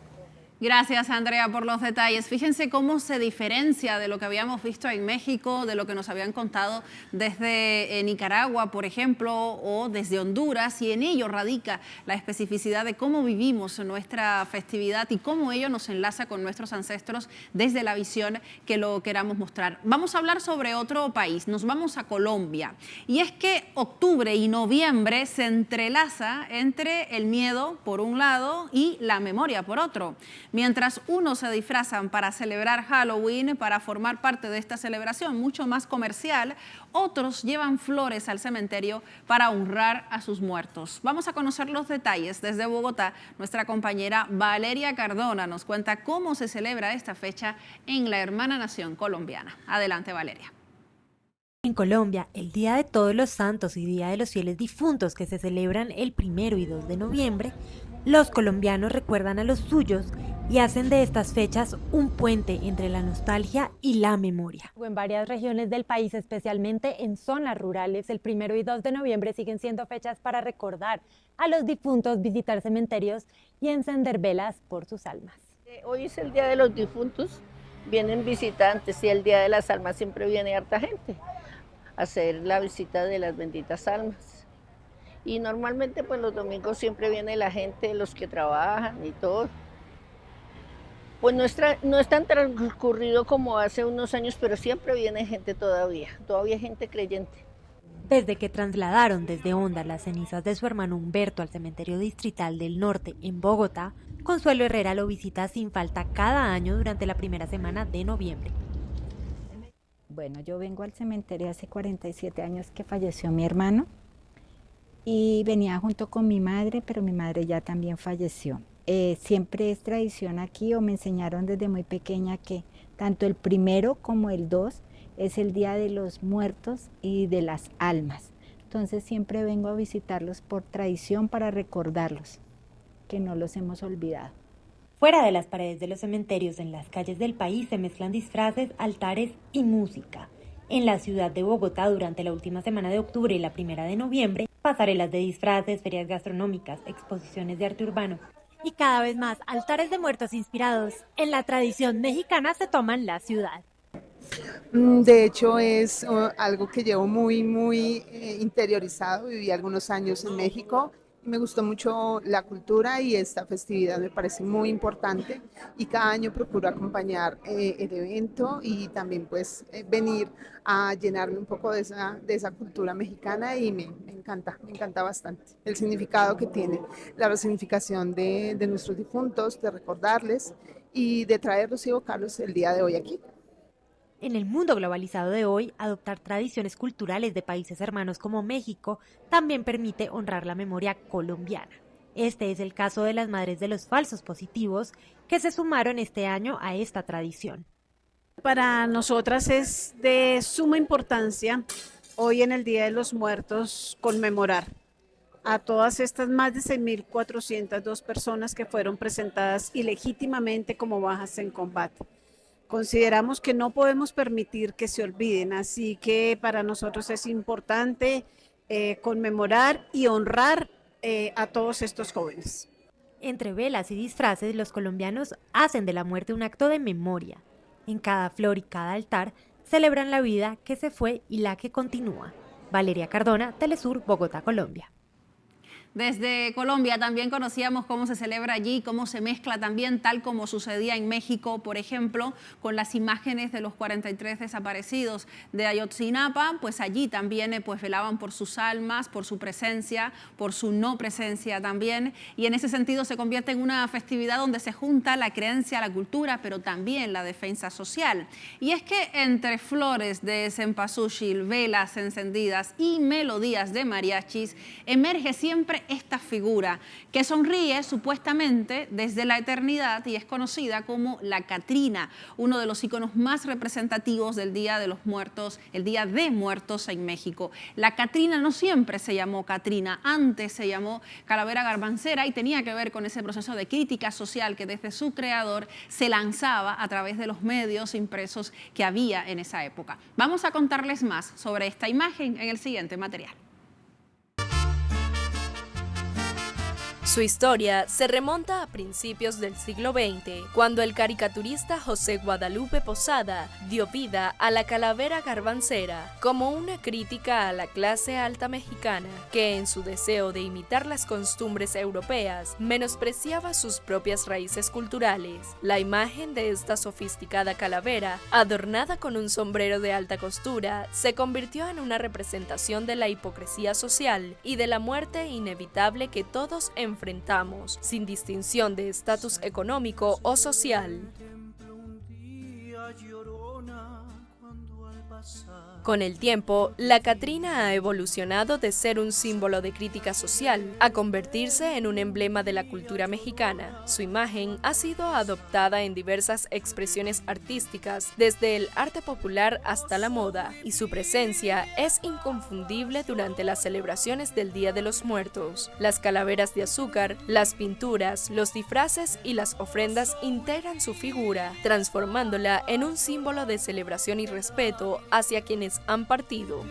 Gracias, Andrea, por los detalles. Fíjense cómo se diferencia de lo que habíamos visto en México, de lo que nos habían contado desde Nicaragua, por ejemplo, o desde Honduras, y en ello radica la especificidad de cómo vivimos nuestra festividad y cómo ello nos enlaza con nuestros ancestros desde la visión que lo queramos mostrar. Vamos a hablar sobre otro país, nos vamos a Colombia. Y es que octubre y noviembre se entrelaza entre el miedo, por un lado, y la memoria, por otro. Mientras unos se disfrazan para celebrar Halloween, para formar parte de esta celebración mucho más comercial, otros llevan flores al cementerio para honrar a sus muertos. Vamos a conocer los detalles. Desde Bogotá, nuestra compañera Valeria Cardona nos cuenta cómo se celebra esta fecha en la hermana nación colombiana. Adelante, Valeria. En Colombia, el Día de Todos los Santos y Día de los Fieles Difuntos, que se celebran el 1 y 2 de noviembre, los colombianos recuerdan a los suyos y hacen de estas fechas un puente entre la nostalgia y la memoria. En varias regiones del país, especialmente en zonas rurales, el 1 y 2 de noviembre siguen siendo fechas para recordar a los difuntos, visitar cementerios y encender velas por sus almas. Hoy es el Día de los Difuntos, vienen visitantes, y el Día de las Almas siempre viene harta gente a hacer la visita de las benditas almas. Y normalmente pues los domingos siempre viene la gente, los que trabajan y todo. Pues no es tan transcurrido como hace unos años, pero siempre viene gente todavía gente creyente. Desde que trasladaron desde Honda las cenizas de su hermano Humberto al cementerio distrital del norte en Bogotá, Consuelo Herrera lo visita sin falta cada año durante la primera semana de noviembre. Bueno, yo vengo al cementerio hace 47 años que falleció mi hermano y venía junto con mi madre, pero mi madre ya también falleció. Siempre es tradición aquí, o me enseñaron desde muy pequeña, que tanto el 1 como el 2 es el Día de los Muertos y de las Almas. Entonces siempre vengo a visitarlos por tradición, para recordarlos, que no los hemos olvidado. Fuera de las paredes de los cementerios, en las calles del país se mezclan disfraces, altares y música. En la ciudad de Bogotá, durante la última semana de octubre y la 1 de noviembre, pasarelas de disfraces, ferias gastronómicas, exposiciones de arte urbano y cada vez más altares de muertos inspirados en la tradición mexicana se toman la ciudad. De hecho, es algo que llevo muy interiorizado. Viví algunos años en México. Me gustó mucho la cultura y esta festividad me parece muy importante, y cada año procuro acompañar el evento y también pues venir a llenarme un poco de esa cultura mexicana, y me encanta bastante el significado que tiene, la resignificación de nuestros difuntos, de recordarles y de traerlos y evocarlos el día de hoy aquí. En el mundo globalizado de hoy, adoptar tradiciones culturales de países hermanos como México también permite honrar la memoria colombiana. Este es el caso de las madres de los falsos positivos, que se sumaron este año a esta tradición. Para nosotras es de suma importancia hoy, en el Día de los Muertos, conmemorar a todas estas más de 6.402 personas que fueron presentadas ilegítimamente como bajas en combate. Consideramos que no podemos permitir que se olviden, así que para nosotros es importante conmemorar y honrar a todos estos jóvenes. Entre velas y disfraces, los colombianos hacen de la muerte un acto de memoria. En cada flor y cada altar celebran la vida que se fue y la que continúa. Valeria Cardona, Telesur, Bogotá, Colombia. Desde Colombia también conocíamos cómo se celebra allí, cómo se mezcla también, tal como sucedía en México, por ejemplo, con las imágenes de los 43 desaparecidos de Ayotzinapa, pues allí también pues velaban por sus almas, por su presencia, por su no presencia también, y en ese sentido se convierte en una festividad donde se junta la creencia, la cultura, pero también la defensa social. Y es que entre flores de cempasúchil, velas encendidas y melodías de mariachis, emerge siempre esta figura que sonríe supuestamente desde la eternidad y es conocida como la Catrina, uno de los íconos más representativos del Día de los Muertos, el Día de Muertos en México. La Catrina no siempre se llamó Catrina, antes se llamó Calavera Garbancera y tenía que ver con ese proceso de crítica social que desde su creador se lanzaba a través de los medios impresos que había en esa época. Vamos a contarles más sobre esta imagen en el siguiente material. Su historia se remonta a principios del siglo XX, cuando el caricaturista José Guadalupe Posada dio vida a la calavera garbancera como una crítica a la clase alta mexicana, que en su deseo de imitar las costumbres europeas menospreciaba sus propias raíces culturales. La imagen de esta sofisticada calavera, adornada con un sombrero de alta costura, se convirtió en una representación de la hipocresía social y de la muerte inevitable que todos enfrentamos, sin distinción de estatus económico o social. Con el tiempo, la Catrina ha evolucionado de ser un símbolo de crítica social a convertirse en un emblema de la cultura mexicana. Su imagen ha sido adoptada en diversas expresiones artísticas, desde el arte popular hasta la moda, y su presencia es inconfundible durante las celebraciones del Día de los Muertos. Las calaveras de azúcar, las pinturas, los disfraces y las ofrendas integran su figura, transformándola en un símbolo de celebración y respeto hacia quienes han partido.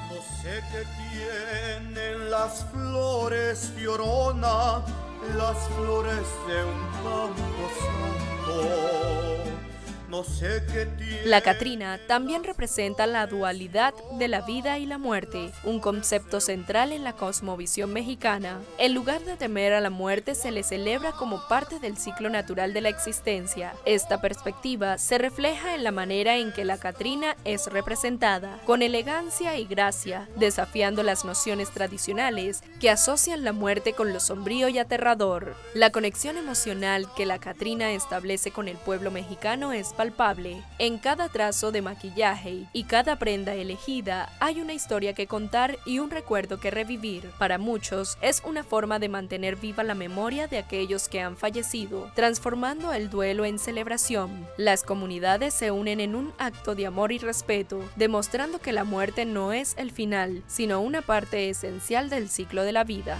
No sé qué tienen las flores, Llorona, las flores de un campo santo. No sé qué tienen. La Catrina también representa la dualidad de la vida y la muerte, un concepto central en la cosmovisión mexicana. En lugar de temer a la muerte, se le celebra como parte del ciclo natural de la existencia. Esta perspectiva se refleja en la manera en que la Catrina es representada, con elegancia y gracia, desafiando las nociones tradicionales que asocian la muerte con lo sombrío y aterrador. La conexión emocional que la Catrina establece con el pueblo mexicano es palpable. En cada trazo de maquillaje y cada prenda elegida hay una historia que contar y un recuerdo que revivir. Para muchos es una forma de mantener viva la memoria de aquellos que han fallecido, transformando el duelo en celebración. Las comunidades se unen en un acto de amor y respeto, demostrando que la muerte no es el final, sino una parte esencial del ciclo de la vida.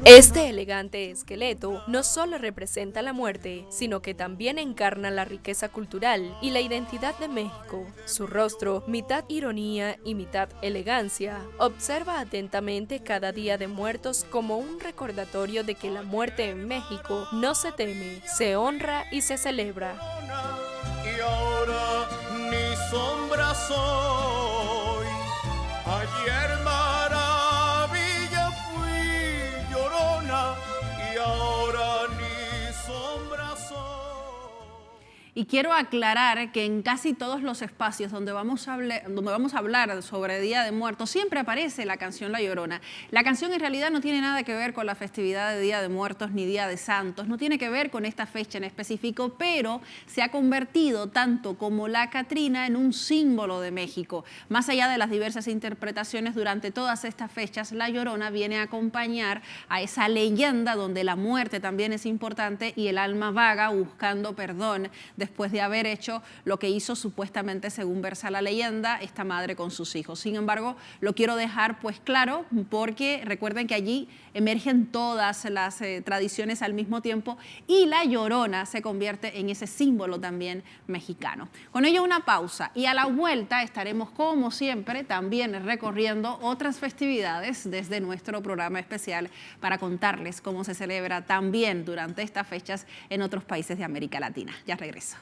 Este elegante esqueleto no solo representa la muerte, sino que también encarna la riqueza cultural y la identidad de México. Su rostro, mitad ironía y mitad elegancia, observa atentamente cada Día de Muertos como un recordatorio de que la muerte en México no se teme, se honra y se celebra. Y ahora ni sombra soy. Ayer maravilla fui, Llorona, y ahora ni sombra soy. Y quiero aclarar que en casi todos los espacios donde vamos a hablar sobre Día de Muertos siempre aparece la canción La Llorona. La canción en realidad no tiene nada que ver con la festividad de Día de Muertos ni Día de Santos, no tiene que ver con esta fecha en específico, pero se ha convertido tanto como la Catrina en un símbolo de México. Más allá de las diversas interpretaciones durante todas estas fechas, La Llorona viene a acompañar a esa leyenda donde la muerte también es importante y el alma vaga buscando perdón después de haber hecho lo que hizo supuestamente, según versa la leyenda, esta madre con sus hijos. Sin embargo, lo quiero dejar pues claro, porque recuerden que allí emergen todas las tradiciones al mismo tiempo y la Llorona se convierte en ese símbolo también mexicano. Con ello una pausa y a la vuelta estaremos como siempre también recorriendo otras festividades desde nuestro programa especial para contarles cómo se celebra también durante estas fechas en otros países de América Latina. Ya regreso.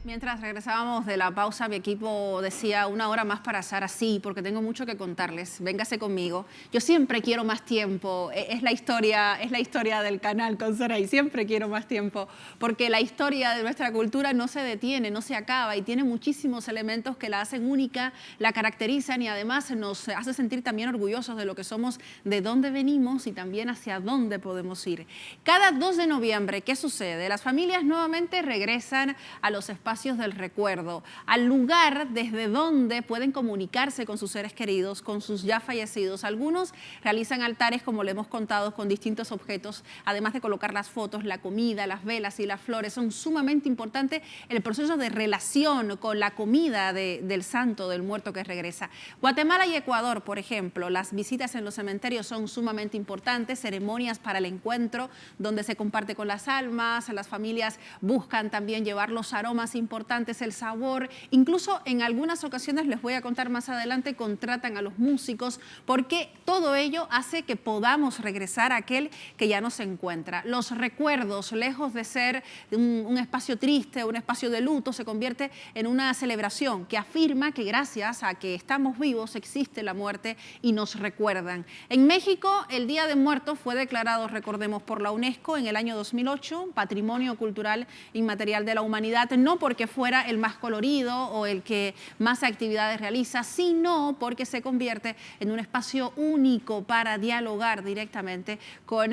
Mientras regresábamos de la pausa, mi equipo decía 1 hora más para Sara, sí, porque tengo mucho que contarles, véngase conmigo. Yo siempre quiero más tiempo, es la historia del canal con Sara y siempre quiero más tiempo, porque la historia de nuestra cultura no se detiene, no se acaba y tiene muchísimos elementos que la hacen única, la caracterizan y además nos hace sentir también orgullosos de lo que somos, de dónde venimos y también hacia dónde podemos ir. Cada 2 de noviembre, ¿qué sucede? Las familias nuevamente regresan a los espacios del recuerdo, al lugar desde donde pueden comunicarse con sus seres queridos, con sus ya fallecidos. Algunos realizan altares, como le hemos contado, con distintos objetos, además de colocar las fotos, la comida, las velas y las flores. Son sumamente importantes el proceso de relación con la comida del santo, del muerto que regresa. Guatemala y Ecuador, por ejemplo, las visitas en los cementerios son sumamente importantes, ceremonias para el encuentro, donde se comparte con las almas, las familias buscan también llevar los aromas importantes, el sabor, incluso en algunas ocasiones, les voy a contar más adelante, contratan a los músicos, porque todo ello hace que podamos regresar a aquel que ya no se encuentra. Los recuerdos, lejos de ser un espacio triste, un espacio de luto, se convierte en una celebración que afirma que gracias a que estamos vivos existe la muerte y nos recuerdan. En México, el Día de Muertos fue declarado, recordemos, por la UNESCO en el año 2008, Patrimonio Cultural Inmaterial de la Humanidad, no porque fuera el más colorido o el que más actividades realiza, sino porque se convierte en un espacio único para dialogar directamente con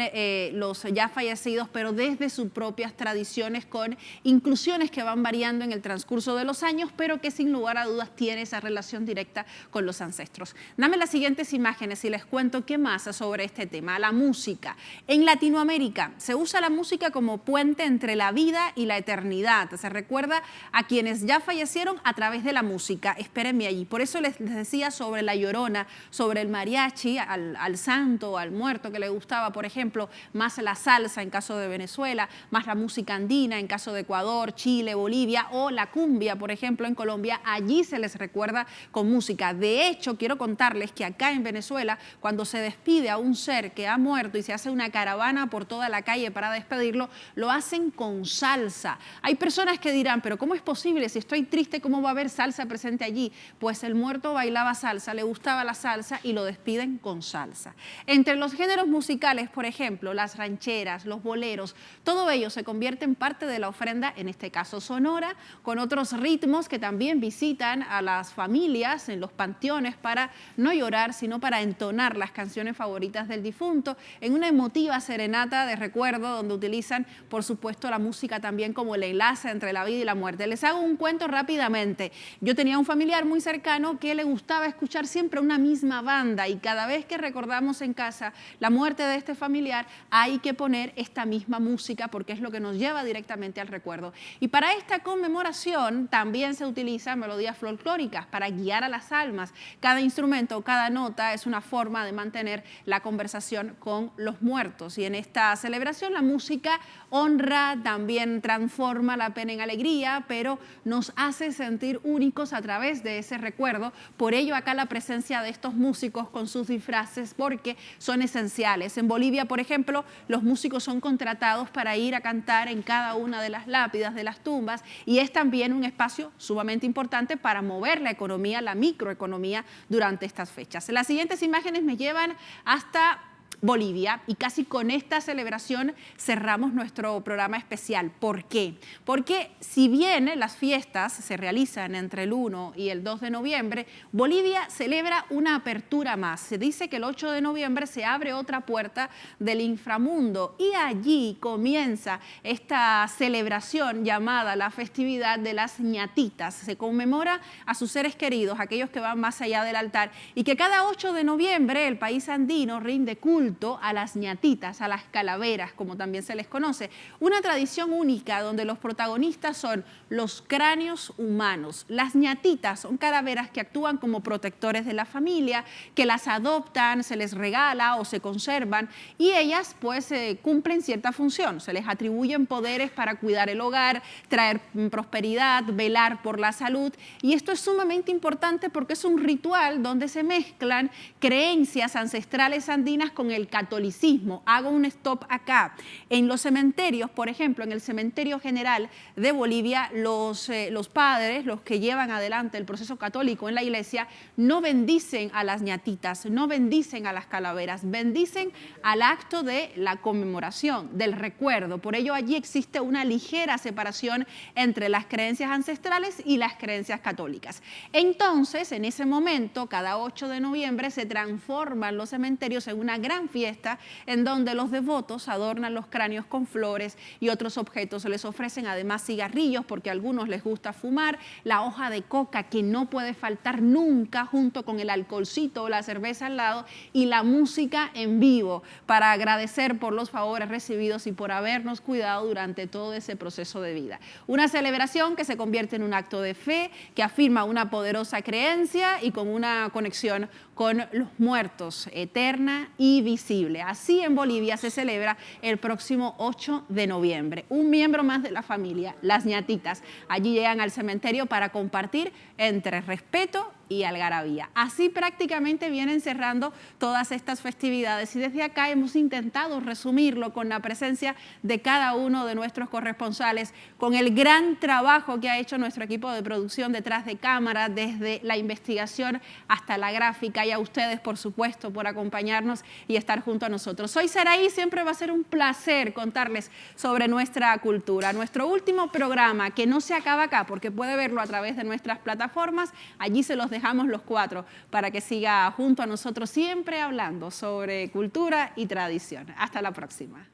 los ya fallecidos, pero desde sus propias tradiciones, con inclusiones que van variando en el transcurso de los años, pero que sin lugar a dudas tiene esa relación directa con los ancestros. Dame las siguientes imágenes y les cuento qué más sobre este tema. La música. En Latinoamérica se usa la música como puente entre la vida y la eternidad. Se recuerda a quienes ya fallecieron a través de la música. Espérenme allí. Por eso les decía sobre la Llorona, sobre el mariachi, al santo, al muerto que le gustaba, por ejemplo, más la salsa en caso de Venezuela, más la música andina en caso de Ecuador, Chile, Bolivia, o la cumbia, por ejemplo, en Colombia. Allí se les recuerda con música. De hecho, quiero contarles que acá en Venezuela, cuando se despide a un ser que ha muerto y se hace una caravana por toda la calle para despedirlo, lo hacen con salsa. Hay personas que dirán, pero ¿cómo es posible? Si estoy triste, ¿cómo va a haber salsa presente allí? Pues el muerto bailaba salsa, le gustaba la salsa y lo despiden con salsa. Entre los géneros musicales, por ejemplo, las rancheras, los boleros, todo ello se convierte en parte de la ofrenda, en este caso sonora, con otros ritmos que también visitan a las familias en los panteones para no llorar, sino para entonar las canciones favoritas del difunto en una emotiva serenata de recuerdo donde utilizan, por supuesto, la música también como el enlace entre la vida y la muerte. Les hago un cuento rápidamente. Yo tenía un familiar muy cercano que le gustaba escuchar siempre una misma banda y cada vez que recordamos en casa la muerte de este familiar hay que poner esta misma música porque es lo que nos lleva directamente al recuerdo. Y para esta conmemoración también se utilizan melodías folclóricas para guiar a las almas. Cada instrumento, cada nota es una forma de mantener la conversación con los muertos y en esta celebración la música honra, también transforma la pena en alegría, pero nos hace sentir únicos a través de ese recuerdo. Por ello acá la presencia de estos músicos con sus disfraces porque son esenciales. En Bolivia, por ejemplo, los músicos son contratados para ir a cantar en cada una de las lápidas, de las tumbas, y es también un espacio sumamente importante para mover la economía, la microeconomía durante estas fechas. Las siguientes imágenes me llevan hasta Bolivia. Y casi con esta celebración cerramos nuestro programa especial. ¿Por qué? Porque si bien las fiestas se realizan entre el 1 y el 2 de noviembre, Bolivia celebra una apertura más. Se dice que el 8 de noviembre se abre otra puerta del inframundo y allí comienza esta celebración llamada la festividad de las ñatitas. Se conmemora a sus seres queridos, aquellos que van más allá del altar, y que cada 8 de noviembre el país andino rinde culto a las ñatitas, a las calaveras, como también se les conoce. Una tradición única donde los protagonistas son los cráneos humanos. Las ñatitas son calaveras que actúan como protectores de la familia, que las adoptan, se les regala o se conservan, y ellas pues cumplen cierta función. Se les atribuyen poderes para cuidar el hogar, traer prosperidad, velar por la salud, y esto es sumamente importante porque es un ritual donde se mezclan creencias ancestrales andinas con el catolicismo. Hago un stop acá. En los cementerios, por ejemplo, en el Cementerio General de Bolivia, los padres, los que llevan adelante el proceso católico en la iglesia, no bendicen a las ñatitas, no bendicen a las calaveras, bendicen al acto de la conmemoración, del recuerdo. Por ello allí existe una ligera separación entre las creencias ancestrales y las creencias católicas. Entonces, en ese momento, cada 8 de noviembre se transforman los cementerios en una gran fiesta en donde los devotos adornan los cráneos con flores y otros objetos. Se les ofrecen además cigarrillos porque a algunos les gusta fumar, la hoja de coca que no puede faltar nunca junto con el alcoholcito o la cerveza al lado, y la música en vivo para agradecer por los favores recibidos y por habernos cuidado durante todo ese proceso de vida. Una celebración que se convierte en un acto de fe, que afirma una poderosa creencia y con una conexión con los muertos, eterna y visible. Así en Bolivia se celebra el próximo 8 de noviembre. Un miembro más de la familia, las ñatitas, allí llegan al cementerio para compartir entre respeto y algarabía. Así prácticamente vienen cerrando todas estas festividades, y desde acá hemos intentado resumirlo con la presencia de cada uno de nuestros corresponsales, con el gran trabajo que ha hecho nuestro equipo de producción detrás de cámara, desde la investigación hasta la gráfica, y a ustedes, por supuesto, por acompañarnos y estar junto a nosotros. Soy Saraí, siempre va a ser un placer contarles sobre nuestra cultura. Nuestro último programa, que no se acaba acá, porque puede verlo a través de nuestras plataformas, allí se los dejamos los 4 para que siga junto a nosotros siempre hablando sobre cultura y tradición. Hasta la próxima.